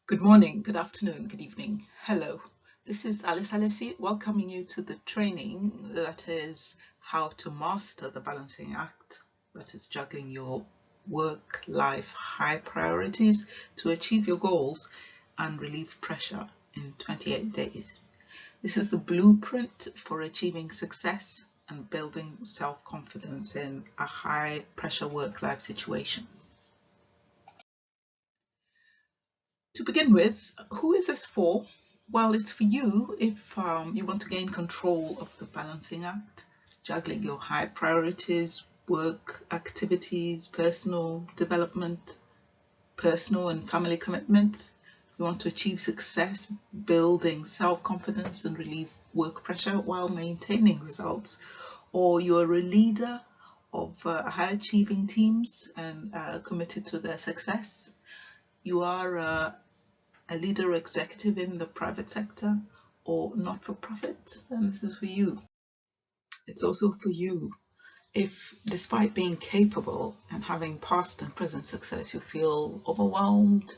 Good morning, good afternoon, good evening. Hello, this is Alice Alessi welcoming you to the training that is how to master the balancing act, that is juggling your work-life high priorities to achieve your goals and relieve pressure in 28 days. This is the blueprint for achieving success and building self-confidence in a high-pressure work-life situation. To begin with, who is this for? Well, it's for you if you want to gain control of the balancing act, juggling your high priorities, work activities, personal development, personal and family commitments. You want to achieve success, building self-confidence and relieve work pressure while maintaining results. Or you're a leader of high-achieving teams and committed to their success. You are a leader or executive in the private sector or not-for-profit, and this is for you. It's also for you if, despite being capable and having past and present success, you feel overwhelmed,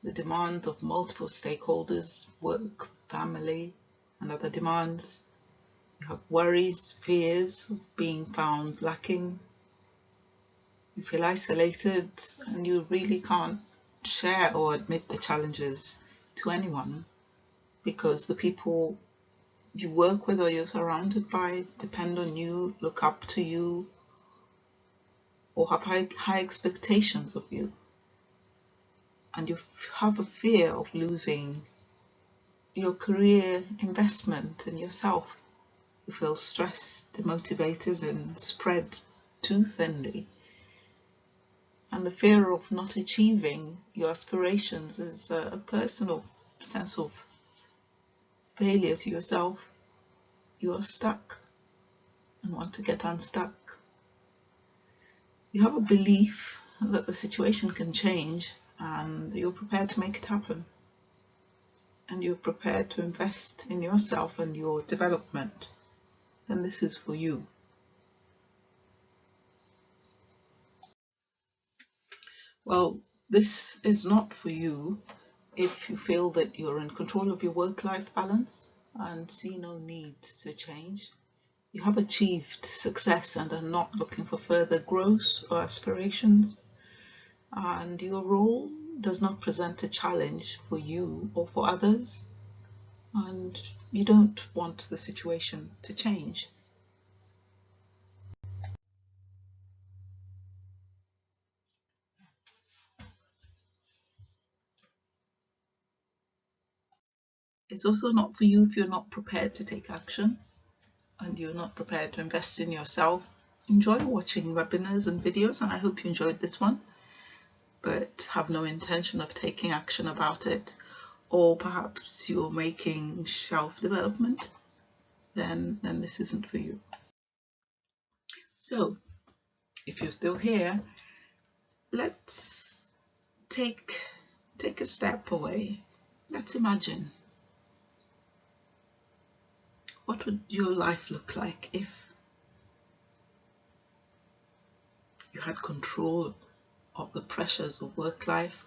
the demand of multiple stakeholders, work, family, and other demands. You have worries, fears of being found lacking. You feel isolated and you really can't share or admit the challenges to anyone because the people you work with or you're surrounded by depend on you, look up to you, or have high expectations of you. And you have a fear of losing your career investment in yourself. You feel stressed, demotivated, and spread too thinly. And the fear of not achieving your aspirations is a personal sense of failure to yourself. You are stuck and want to get unstuck. You have a belief that the situation can change and you're prepared to make it happen. And you're prepared to invest in yourself and your development. And this is for you. Well, this is not for you if you feel that you're in control of your work-life balance and see no need to change. You have achieved success and are not looking for further growth or aspirations, and your role does not present a challenge for you or for others, and you don't want the situation to change. It's also not for you if you're not prepared to take action and you're not prepared to invest in yourself. Enjoy watching webinars and videos, and I hope you enjoyed this one, but have no intention of taking action about it, or perhaps you're making shelf development, then this isn't for you. So if you're still here, let's take a step away. Let's imagine, what would your life look like if you had control of the pressures of work life,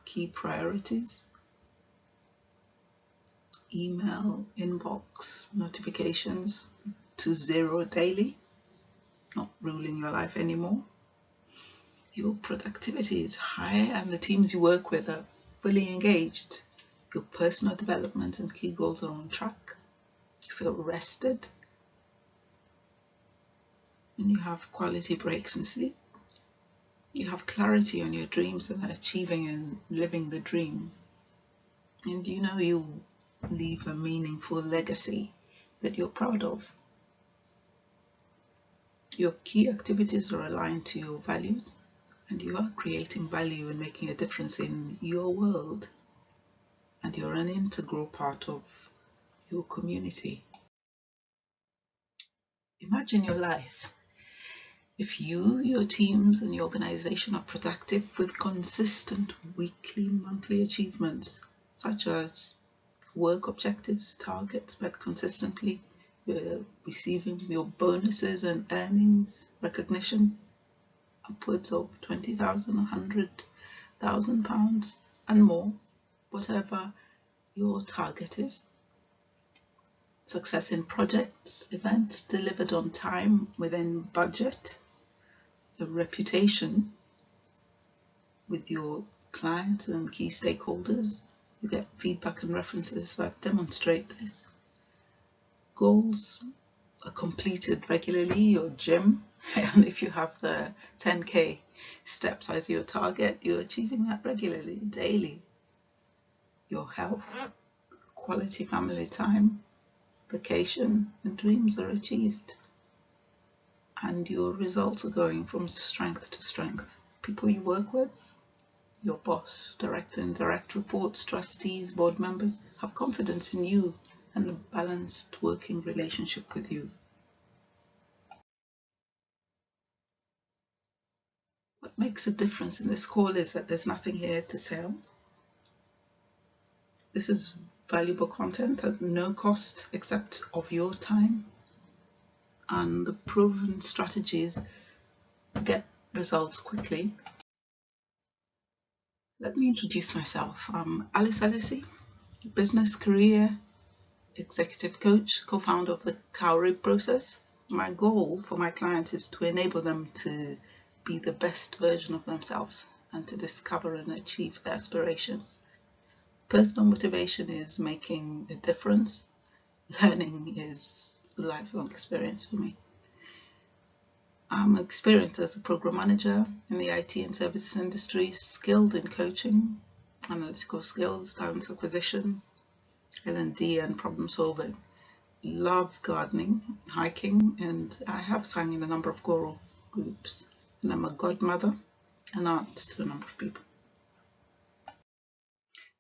key priorities, email, inbox, notifications to zero daily, not ruling your life anymore. Your productivity is high and the teams you work with are fully engaged. Your personal development and key goals are on track. You feel rested and you have quality breaks and sleep. You have clarity on your dreams and are achieving and living the dream. And you know you leave a meaningful legacy that you're proud of. Your key activities are aligned to your values and you are creating value and making a difference in your world, and you're an integral part of your community. Imagine your life if you, your teams and your organization are productive with consistent weekly, monthly achievements such as work objectives, targets met consistently, receiving your bonuses and earnings recognition upwards of £20,000, £100,000 and more, whatever your target is. Success in projects, events delivered on time within budget, a reputation with your clients and key stakeholders. You get feedback and references that demonstrate this. Goals are completed regularly, your gym, and if you have the 10k steps as your target, you're achieving that regularly, daily. Your health, quality family time, vacation and dreams are achieved, and your results are going from strength to strength. People you work with, your boss, direct and indirect reports, trustees, board members have confidence in you and a balanced working relationship with you. What makes a difference in this call is that there's nothing here to sell. This is valuable content at no cost except of your time, and the proven strategies get results quickly. Let me introduce myself. I'm Alice Alisi, business career executive coach, co-founder of the Cowrie process. My goal for my clients is to enable them to be the best version of themselves and to discover and achieve their aspirations. Personal motivation is making a difference. Learning is a lifelong experience for me. I'm experienced as a program manager in the IT and services industry, skilled in coaching, analytical skills, talent acquisition, L&D and problem solving. Love gardening, hiking, and I have sung in a number of choral groups. And I'm a godmother, an aunt to a number of people.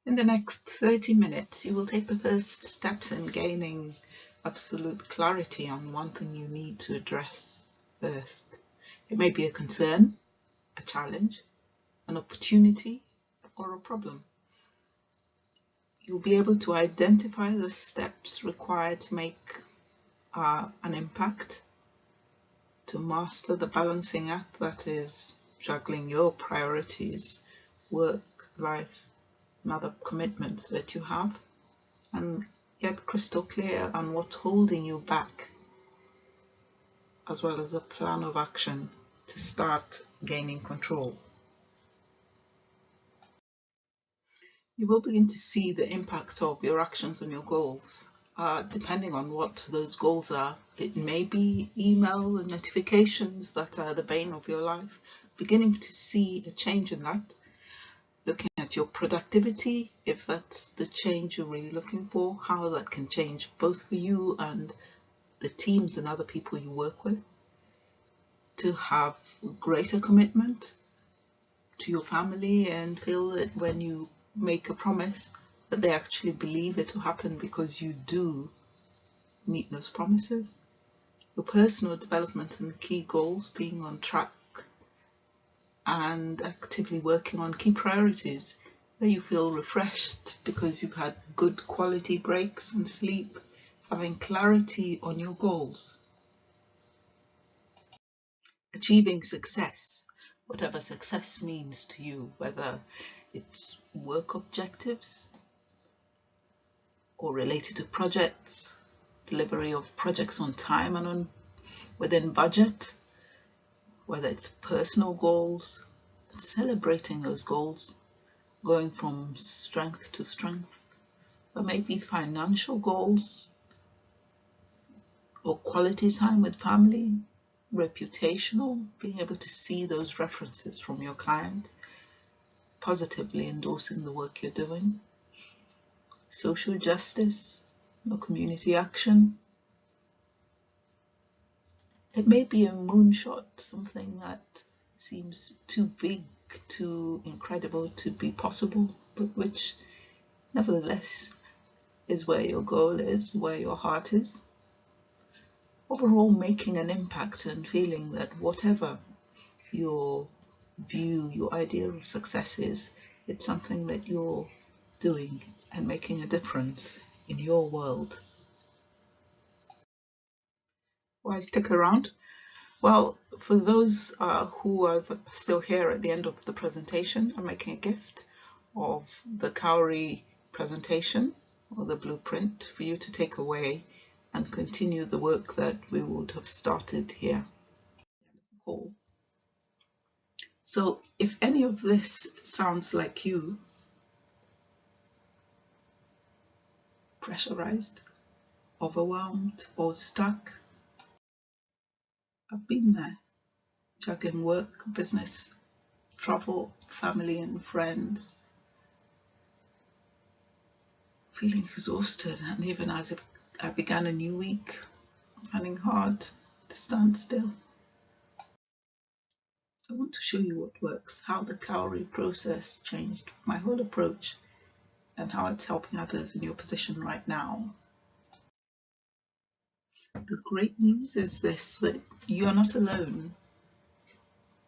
In the next 30 minutes, you will take the first steps in gaining absolute clarity on one thing you need to address first. It may be a concern, a challenge, an opportunity, or a problem. You'll be able to identify the steps required to make an impact, to master the balancing act that is juggling your priorities, work, life, and other commitments that you have, and get crystal clear on what's holding you back, as well as a plan of action to start gaining control. You will begin to see the impact of your actions on your goals. Depending on what those goals are, it may be email and notifications that are the bane of your life. Beginning to see a change in that, looking at your productivity, if that's the change you're really looking for, how that can change both for you and the teams and other people you work with, to have greater commitment to your family and feel that when you make a promise that they actually believe it will happen because you do meet those promises. Your personal development and key goals, being on track and actively working on key priorities where you feel refreshed because you've had good quality breaks and sleep, having clarity on your goals. Achieving success, whatever success means to you, whether it's work objectives or related to projects, delivery of projects on time and within budget, whether it's personal goals, celebrating those goals, going from strength to strength. There may be financial goals or quality time with family, reputational, being able to see those references from your client, positively endorsing the work you're doing, social justice or community action. It may be a moonshot, something that seems too big, too incredible to be possible, but which nevertheless is where your goal is, where your heart is. Overall, making an impact and feeling that whatever your view, your idea of success is, it's something that you're doing and making a difference in your world. Why stick around? Well, for those who are still here at the end of the presentation, I'm making a gift of the Cowrie presentation or the blueprint for you to take away and continue the work that we would have started here. So if any of this sounds like you, pressurized, overwhelmed, or stuck, I've been there, juggling work, business, travel, family and friends, feeling exhausted, and even as I began a new week, finding hard to stand still. I want to show you what works, how the Cowrie process changed my whole approach, and how it's helping others in your position right now. The great news is this, that you are not alone.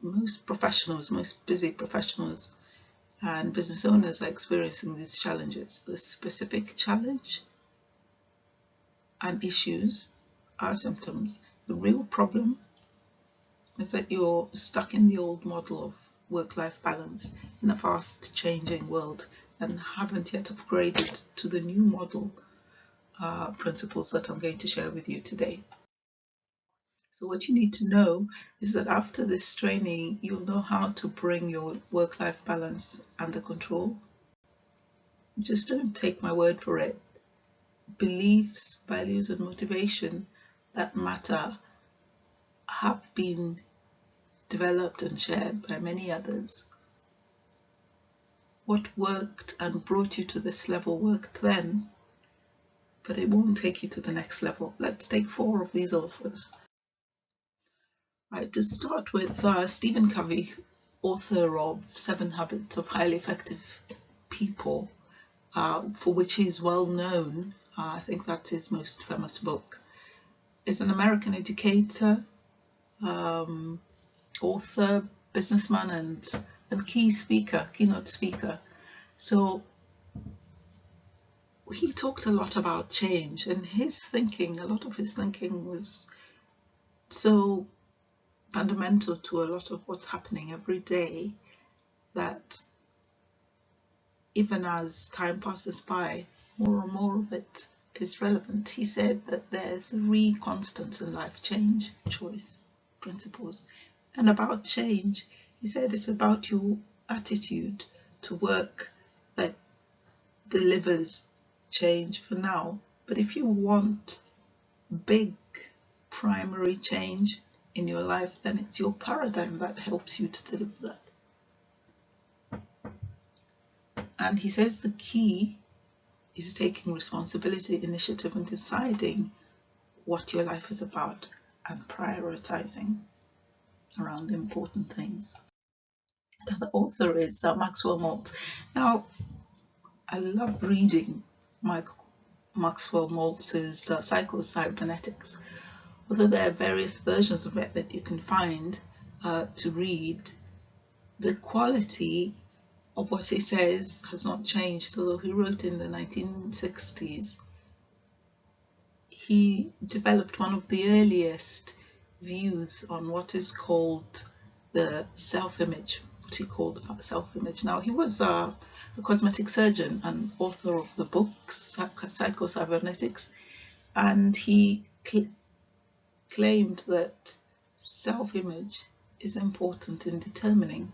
Most professionals, most busy professionals and business owners are experiencing these challenges. The specific challenge and issues are symptoms. The real problem is that you're stuck in the old model of work-life balance in a fast-changing world and haven't yet upgraded to the new model principles that I'm going to share with you today. So what you need to know is that after this training, you'll know how to bring your work-life balance under control. Just don't take my word for it. Beliefs, values, and motivation that matter have been developed and shared by many others. What worked and brought you to this level worked then, but it won't take you to the next level. Let's take 4 of these authors. Right, to start with, Stephen Covey, author of 7 Habits of Highly Effective People, for which he is well known. I think that's his most famous book. Is an American educator, author, businessman, and keynote speaker. So he talked a lot about change, and a lot of his thinking was so fundamental to a lot of what's happening every day that even as time passes by, more and more of it is relevant. He said that there are 3 constants in life: change, choice, principles. And about change, he said it's about your attitude to work that delivers change for now. But if you want big primary change in your life, then it's your paradigm that helps you to deliver that. And he says the key is taking responsibility, initiative, and deciding what your life is about and prioritizing around the important things. The author is Maxwell Maltz. Now, I love reading Maxwell Maltz's Psycho-Cybernetics. Although there are various versions of it that you can find to read, the quality of what he says has not changed. Although he wrote in the 1960s, he developed one of the earliest views on what is called the self-image, what he called self-image. Now, he was a cosmetic surgeon and author of the book Psycho-Cybernetics, and he claimed that self-image is important in determining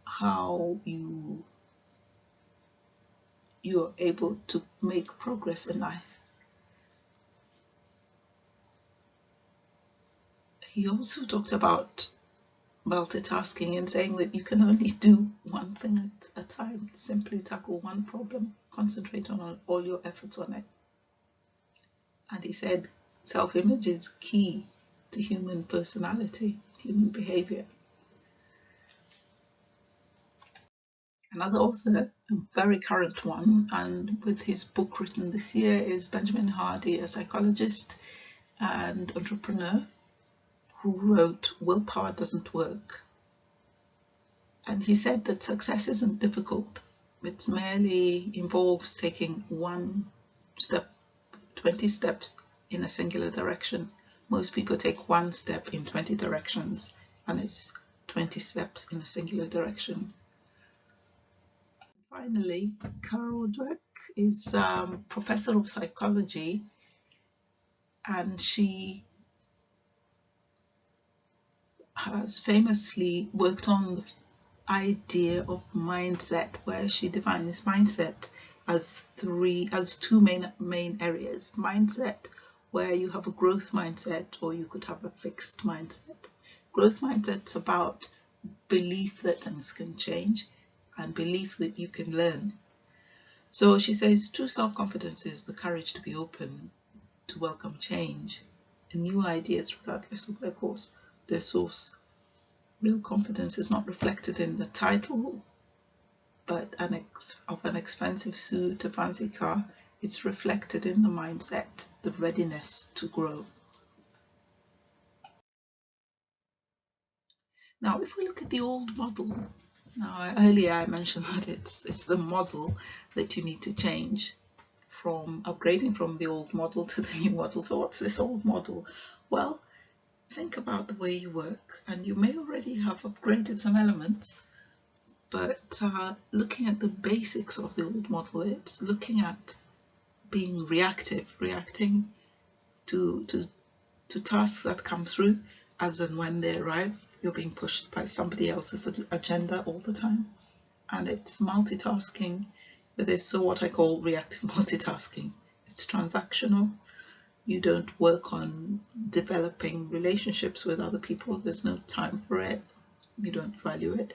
how you're able to make progress in life. He also talked about multitasking and saying that you can only do one thing at a time. Simply tackle one problem, concentrate on all your efforts on it. And he said self-image is key to human personality, human behavior. Another author, a very current one, and with his book written this year, is Benjamin Hardy, a psychologist and entrepreneur who wrote Willpower Doesn't Work. And he said that success isn't difficult. It merely involves taking one step, 20 steps in a singular direction. Most people take one step in 20 directions, and it's 20 steps in a singular direction. Finally, Carol Dweck, is professor of psychology, and she has famously worked on the idea of mindset, where she defines mindset as two main areas. Mindset, where you have a growth mindset, or you could have a fixed mindset. Growth mindset's about belief that things can change and belief that you can learn. So she says true self-confidence is the courage to be open to welcome change and new ideas regardless of their source. Real confidence is not reflected in the title but of an expensive suit, a fancy car. It's reflected in the mindset, the readiness to grow. Now, if we look at the old model, now earlier I mentioned that it's the model that you need to change, from upgrading from the old model to the new model. So what's this old model? Well, think about the way you work, and you may already have upgraded some elements, but looking at the basics of the old model, it's looking at being reactive, reacting to tasks that come through as and when they arrive. You're being pushed by somebody else's agenda all the time, and it's multitasking. But there's what I call reactive multitasking. It's transactional. You don't work on developing relationships with other people. There's no time for it. You don't value it.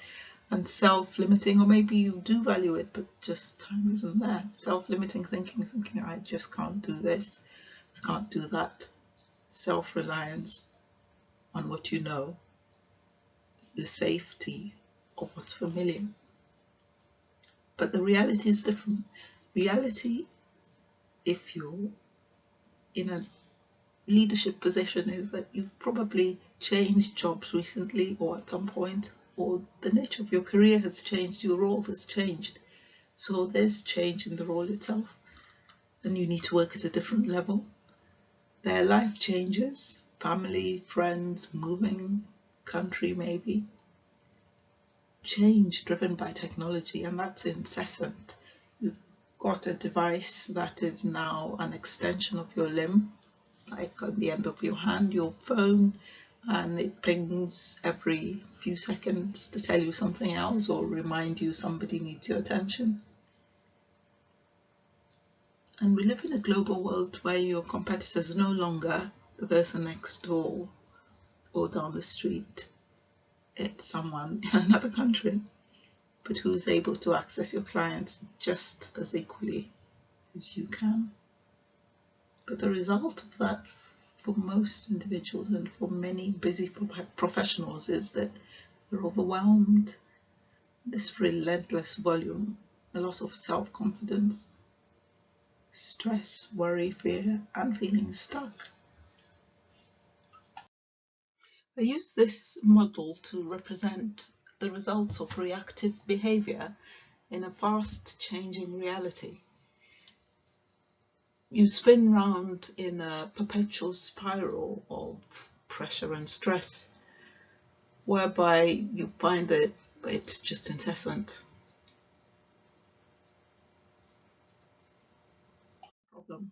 And self-limiting, or maybe you do value it, but just time isn't there. Self-limiting thinking, I just can't do this, I can't do that. Self-reliance on what you know, the safety of what's familiar. But the reality is different. Reality, if you're in a leadership position, is that you've probably changed jobs recently, or at some point, or the nature of your career has changed, your role has changed. So there's change in the role itself, and you need to work at a different level. There are life changes, family, friends, moving country maybe. Change driven by technology, and that's incessant. You've got a device that is now an extension of your limb, like on the end of your hand, your phone, and it pings every few seconds to tell you something else or remind you somebody needs your attention. And we live in a global world where your competitors are no longer the person next door or down the street. It's someone in another country, but who's able to access your clients just as equally as you can. But the result of that for most individuals and for many busy professionals is that they're overwhelmed. This relentless volume, a loss of self-confidence, stress, worry, fear, and feeling stuck. I use this model to represent the results of reactive behavior in a fast changing reality. You spin round in a perpetual spiral of pressure and stress, whereby you find that it's just incessant. Problem.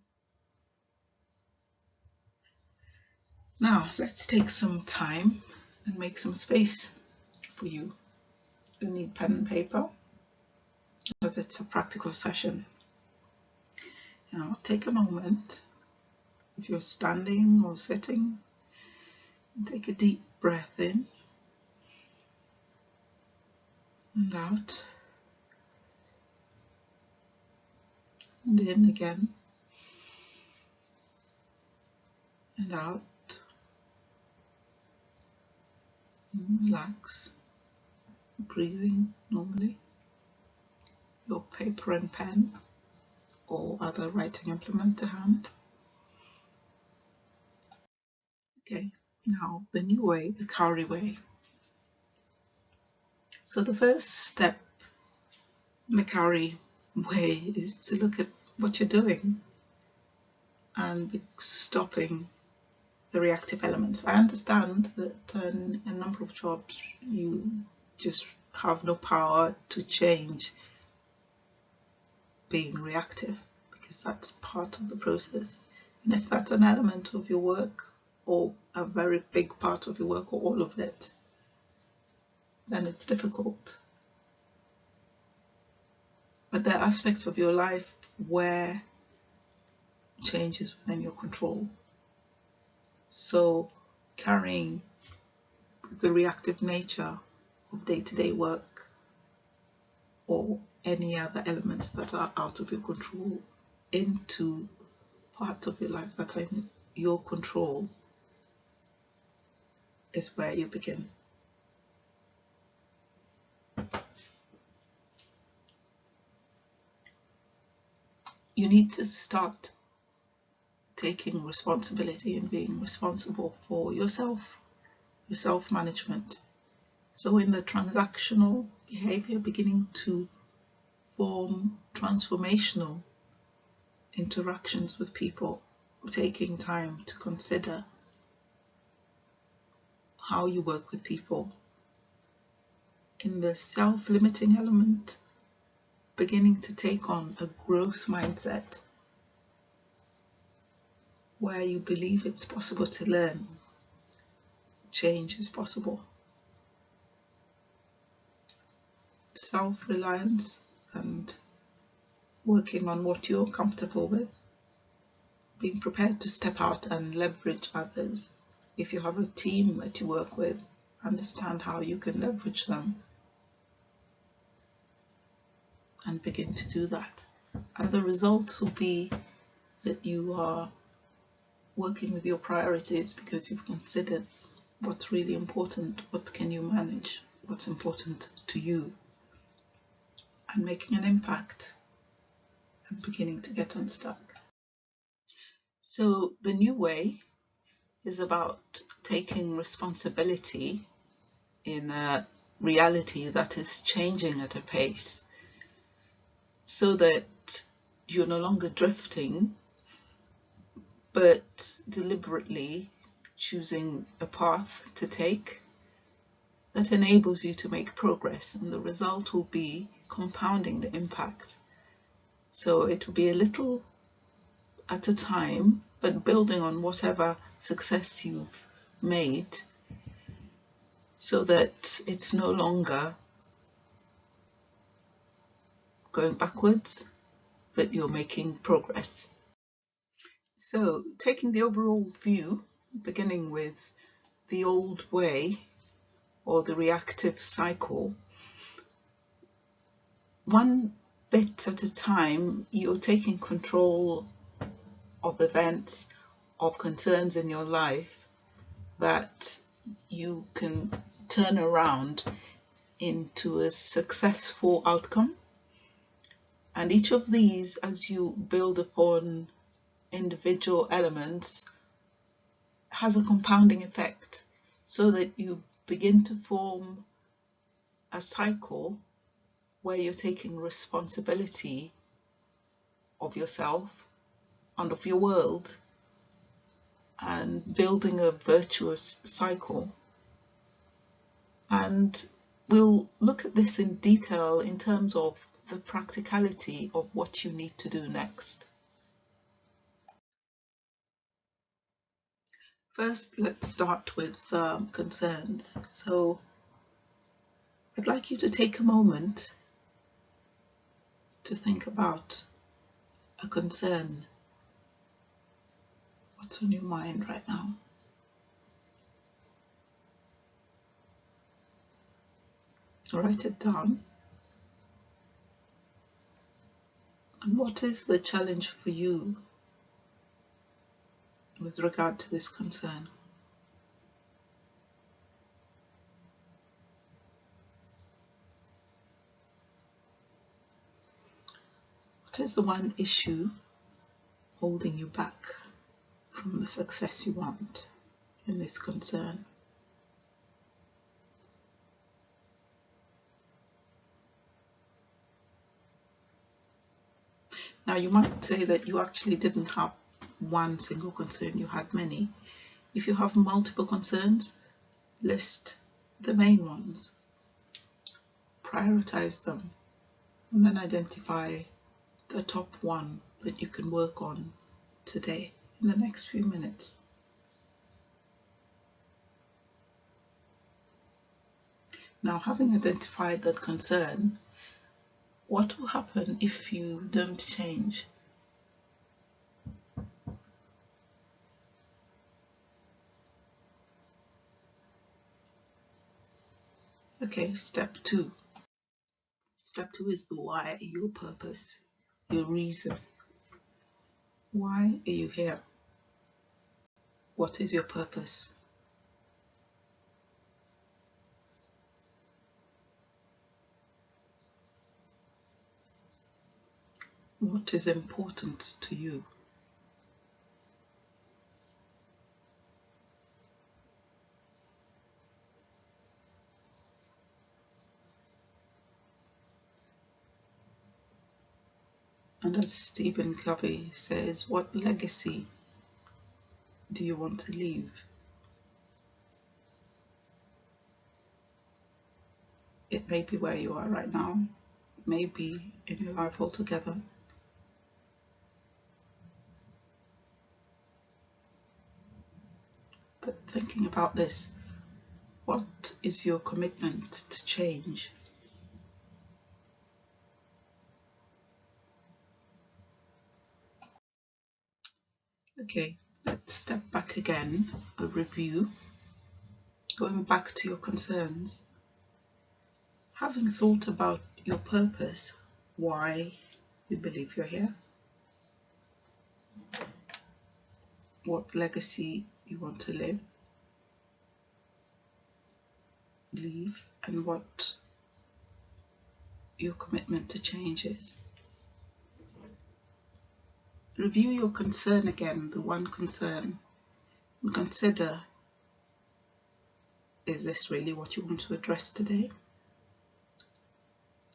Now, let's take some time and make some space for you. You need pen and paper, because it's a practical session. Now, take a moment, if you're standing or sitting, and take a deep breath in and out, and in again, and out, and relax, breathing normally, your paper and pen or other writing implement to hand. Okay, now the new way, the Cowrie way. So the first step in the Cowrie way is to look at what you're doing and be stopping the reactive elements. I understand that in a number of jobs you just have no power to change being reactive, because that's part of the process. And if that's an element of your work, or a very big part of your work, or all of it, then it's difficult. But there are aspects of your life where change is within your control. So carrying the reactive nature of day-to-day work, or any other elements that are out of your control, into parts of your life that are in your control, is where you begin. You need to start taking responsibility and being responsible for yourself, your self-management. So in the transactional behavior, beginning to form transformational interactions with people, taking time to consider how you work with people. In the self-limiting element, beginning to take on a growth mindset where you believe it's possible to learn, change is possible. Self-reliance and working on what you're comfortable with, being prepared to step out and leverage others. If you have a team that you work with, understand how you can leverage them and begin to do that. And the results will be that you are working with your priorities, because you've considered what's really important, what can you manage, what's important to you, and making an impact and beginning to get unstuck. So the new way is about taking responsibility in a reality that is changing at a pace, so that you're no longer drifting, but deliberately choosing a path to take that enables you to make progress, and the result will be compounding the impact. So it will be a little at a time, but building on whatever success you've made, so that it's no longer going backwards, that you're making progress. So taking the overall view, beginning with the old way or the reactive cycle, one bit at a time, you're taking control of events, of concerns in your life that you can turn around into a successful outcome. And each of these, as you build upon individual elements, has a compounding effect, so that you begin to form a cycle where you're taking responsibility of yourself and of your world, and building a virtuous cycle. And we'll look at this in detail in terms of the practicality of what you need to do next. First, let's start with concerns. So I'd like you to take a moment to think about a concern. What's on your mind right now? Write it down. And what is the challenge for you with regard to this concern? What is the one issue holding you back from the success you want in this concern? Now, you might say that you actually didn't have one single concern, you had many. If you have multiple concerns, list the main ones, prioritize them, and then identify the top one that you can work on today in the next few minutes. Now, having identified that concern, what will happen if you don't change? Okay, step two. Step two is the why, your purpose, your reason. Why are you here? What is your purpose? What is important to you? And as Stephen Covey says, what legacy do you want to leave? It may be where you are right now, it may be in your life altogether. But thinking about this, what is your commitment to change? Okay, let's step back again, a review. Going back to your concerns, having thought about your purpose, why you believe you're here, what legacy you want to leave, and what your commitment to change is. Review your concern again, the one concern, and consider, is this really what you want to address today?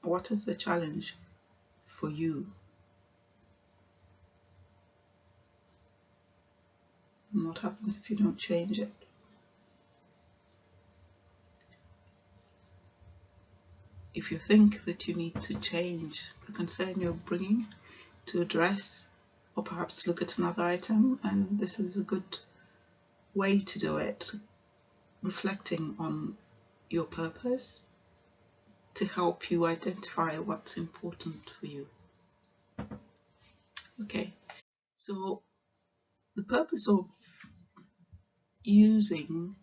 What is the challenge for you? And what happens if you don't change it? If you think that you need to change the concern you're bringing to address, or perhaps look at another item, and this is a good way to do it, reflecting on your purpose to help you identify what's important for you. Okay, so the purpose of using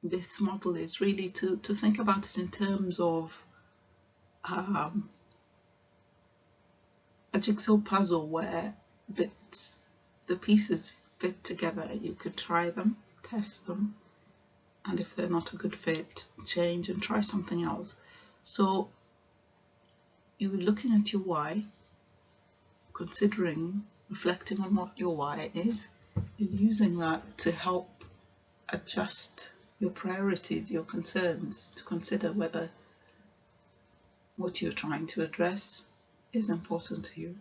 this model is really to think about it in terms of a jigsaw puzzle where the pieces fit together. You could try them, test them, and if they're not a good fit, change and try something else. So you're looking at your why, considering, reflecting on what your why is, and using that to help adjust your priorities, your concerns, to consider whether what you're trying to address is important to you,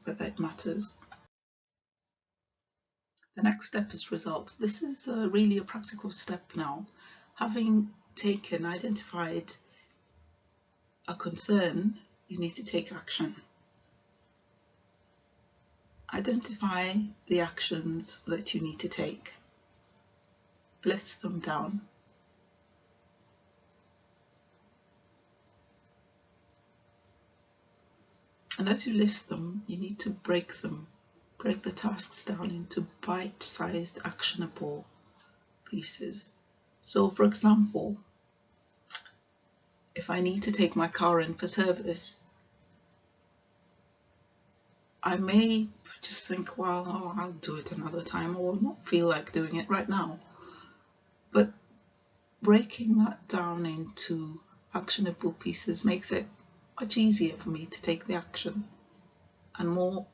whether it matters. The next step is results. This is really a practical step now. Having identified a concern, you need to take action. Identify the actions that you need to take. List them down. And as you list them, you need to break the tasks down into bite-sized, actionable pieces. So, for example, if I need to take my car in for service, I may just think, well, I'll do it another time, or not feel like doing it right now. But breaking that down into actionable pieces makes it much easier for me to take the action, and more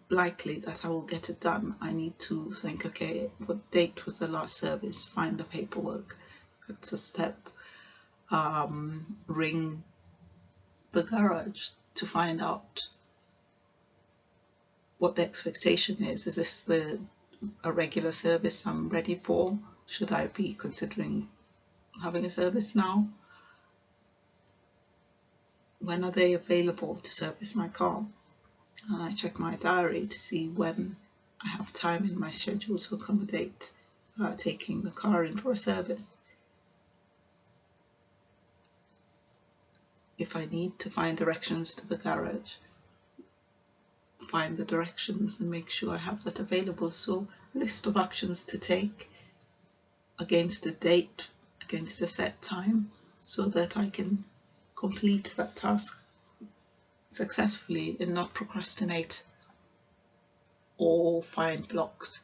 likely that I will get it done. I need to think, okay, what date was the last service? Find the paperwork. That's a step. Ring the garage to find out what the expectation is. Is this a regular service I'm ready for? Should I be considering having a service now? when are they available to service my car? And I check my diary to see when I have time in my schedule to accommodate taking the car in for a service. If I need to find directions to the garage, find the directions and make sure I have that available. So a list of actions to take against a date, against a set time, so that I can complete that task successfully and not procrastinate or find blocks.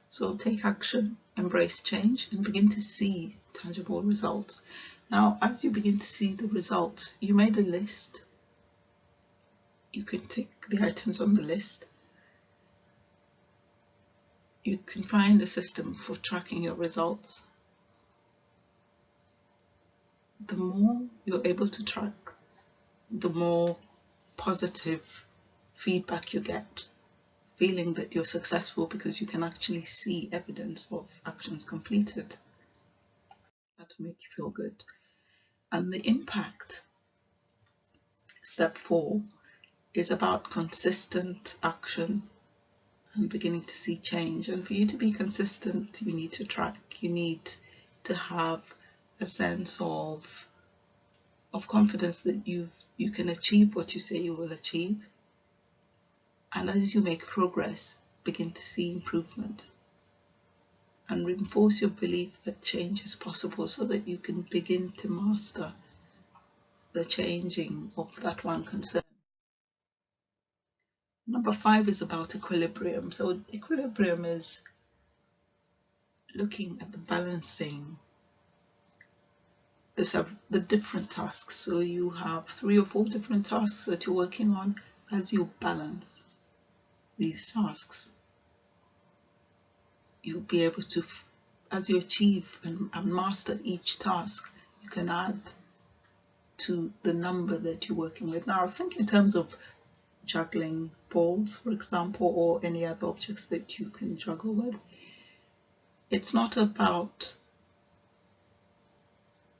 So take action, embrace change, and begin to see tangible results. Now, as you begin to see the results, you made a list. You can tick the items on the list. You can find a system for tracking your results. The more you're able to track, the more positive feedback you get, feeling that you're successful because you can actually see evidence of actions completed. That will make you feel good. And the impact, step 4, is about consistent action and beginning to see change. And for you to be consistent, you need to track. You need to have a sense of confidence that you can achieve what you say you will achieve. And as you make progress, begin to see improvement and reinforce your belief that change is possible, so that you can begin to master the changing of that one concern. Number 5 is about equilibrium. So equilibrium is looking at the balancing the different tasks. So you have 3 or 4 different tasks that you're working on. As you balance these tasks, you'll be able to, as you achieve and master each task, you can add to the number that you're working with. Now, think in terms of juggling balls, for example, or any other objects that you can juggle with. It's not about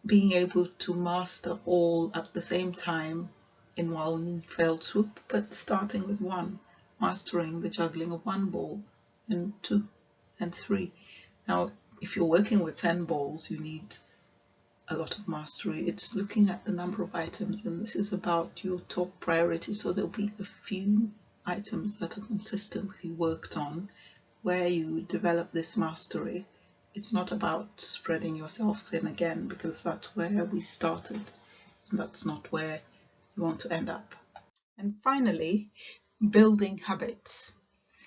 being able to master all at the same time in one fell swoop, but starting with one, mastering the juggling of 1 ball, and 2 and 3. Now, if you're working with 10 balls, you need a lot of mastery. It's looking at the number of items, and this is about your top priority. So there'll be a few items that are consistently worked on where you develop this mastery. It's not about spreading yourself thin again, because that's where we started, and that's not where you want to end up. And finally, building habits.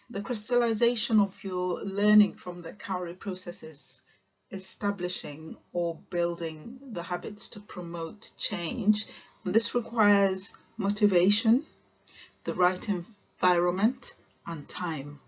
The crystallization of your learning from the Cowrie processes, establishing or building the habits to promote change. And this requires motivation, the right environment, and time.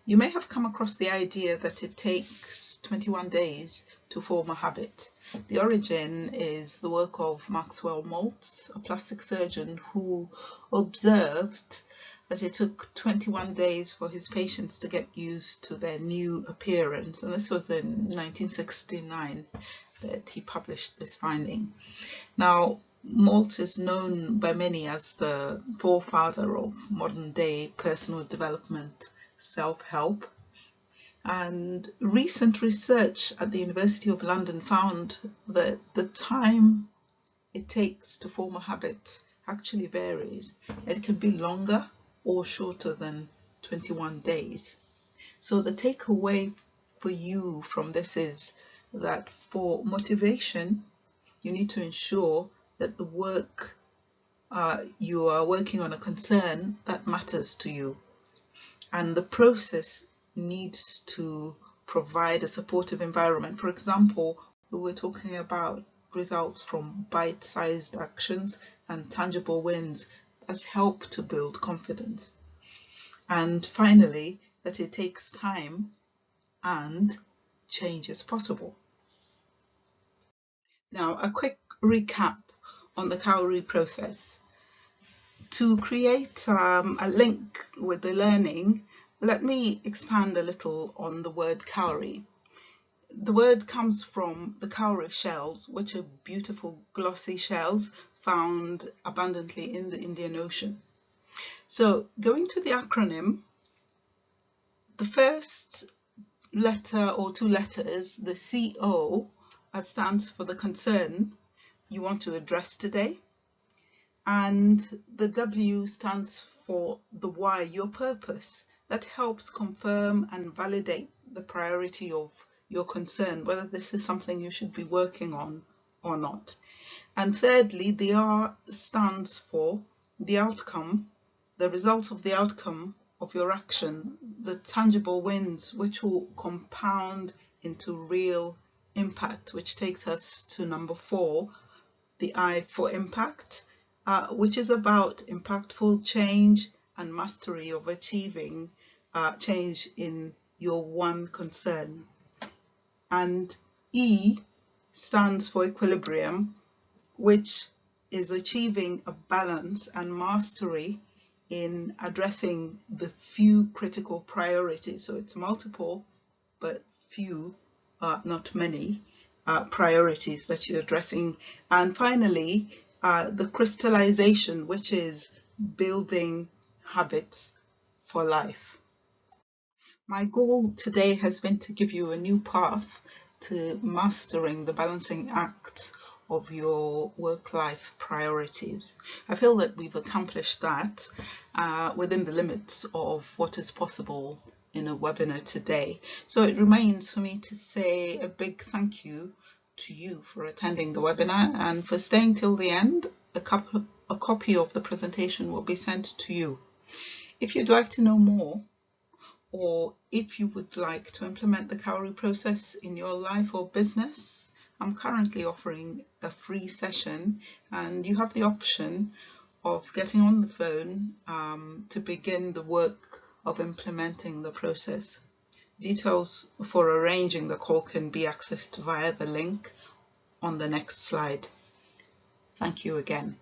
You may have come across the idea that it takes 21 days to form a habit. The origin is the work of Maxwell Maltz, a plastic surgeon who observed that it took 21 days for his patients to get used to their new appearance. And this was in 1969 that he published this finding. Now, Maltz is known by many as the forefather of modern day personal development self-help. And recent research at the University of London found that the time it takes to form a habit actually varies. It can be longer or shorter than 21 days. So the takeaway for you from this is that for motivation, you need to ensure that the work you are working on a concern that matters to you. And the process needs to provide a supportive environment. For example, we were talking about results from bite-sized actions and tangible wins that help to build confidence. And finally, that it takes time and change is possible. Now, a quick recap on the Cowrie process. To create a link with the learning, let me expand a little on the word cowrie. The word comes from the cowrie shells, which are beautiful glossy shells found abundantly in the Indian Ocean. So going to the acronym, the first letter or two letters, the CO, stands for the concern you want to address today, and the W stands for the why, your purpose. That helps confirm and validate the priority of your concern, whether this is something you should be working on or not. And thirdly, the R stands for the outcome, the result of the outcome of your action, the tangible wins which will compound into real impact, which takes us to number 4, the I for impact, which is about impactful change and mastery of achieving change in your one concern. And E stands for equilibrium, which is achieving a balance and mastery in addressing the few critical priorities. So it's multiple, but few, not many, priorities that you're addressing. And finally, the crystallization, which is building habits for life. My goal today has been to give you a new path to mastering the balancing act of your work-life priorities. I feel that we've accomplished that within the limits of what is possible in a webinar today. So it remains for me to say a big thank you to you for attending the webinar and for staying till the end. A copy of the presentation will be sent to you. If you'd like to know more, or if you would like to implement the Cowrie process in your life or business, I'm currently offering a free session, and you have the option of getting on the phone to begin the work of implementing the process. Details for arranging the call can be accessed via the link on the next slide. Thank you again.